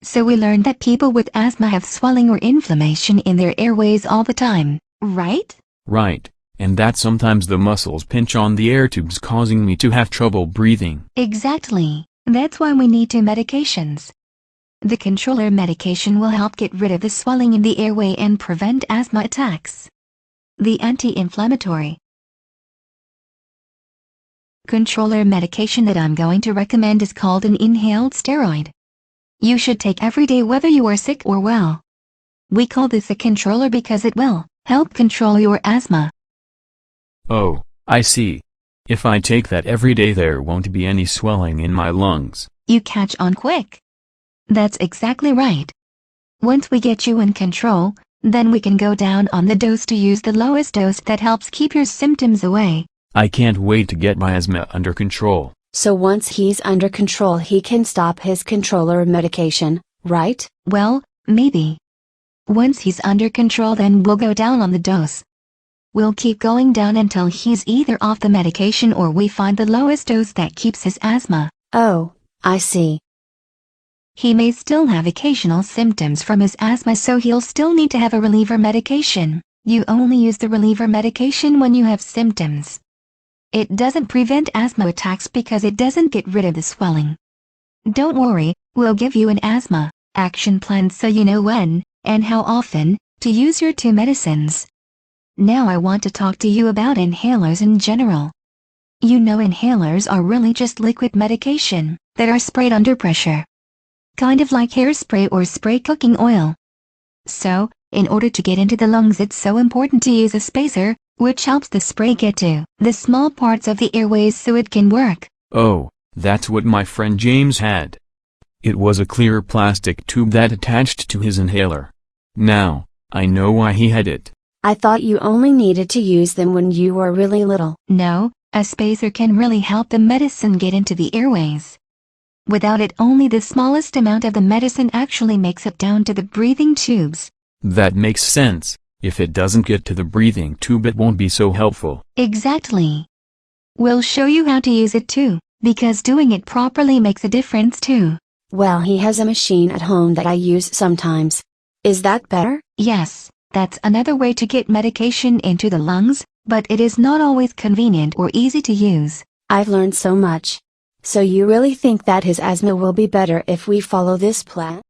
So we learned that people with asthma have swelling or inflammation in their airways all the time, right? Right, and that sometimes the muscles pinch on the air tubes causing me to have trouble breathing. Exactly. That's why we need two medications. The controller medication will help get rid of the swelling in the airway and prevent asthma attacks. The anti-inflammatory controller medication that I'm going to recommend is called an inhaled steroid. You should take every day whether you are sick or well. We call this a controller because it will help control your asthma. Oh, I see. If I take that every day there won't be any swelling in my lungs. You catch on quick. That's exactly right. Once we get you in control, then we can go down on the dose to use the lowest dose that helps keep your symptoms away. I can't wait to get my asthma under control. So once he's under control he can stop his controller medication, right? Well, maybe. Once he's under control then we'll go down on the dose. We'll keep going down until he's either off the medication or we find the lowest dose that keeps his asthma. Oh, I see. He may still have occasional symptoms from his asthma, so he'll still need to have a reliever medication. You only use the reliever medication when you have symptoms. It doesn't prevent asthma attacks because it doesn't get rid of the swelling. Don't worry, we'll give you an asthma action plan so you know when, and how often, to use your two medicines. Now I want to talk to you about inhalers in general. You know inhalers are really just liquid medication that are sprayed under pressure. Kind of like hairspray or spray cooking oil. So, in order to get into the lungs it's so important to use a spacer, which helps the spray get to the small parts of the airways so it can work. Oh, that's what my friend James had. It was a clear plastic tube that attached to his inhaler. Now, I know why he had it. I thought you only needed to use them when you were really little. No, a spacer can really help the medicine get into the airways. Without it only the smallest amount of the medicine actually makes it down to the breathing tubes. That makes sense. If it doesn't get to the breathing tube it won't be so helpful. Exactly. We'll show you how to use it too, because doing it properly makes a difference too. Well, he has a machine at home that I use sometimes. Is that better? Yes, that's another way to get medication into the lungs, but it is not always convenient or easy to use. I've learned so much. So you really think that his asthma will be better if we follow this plan?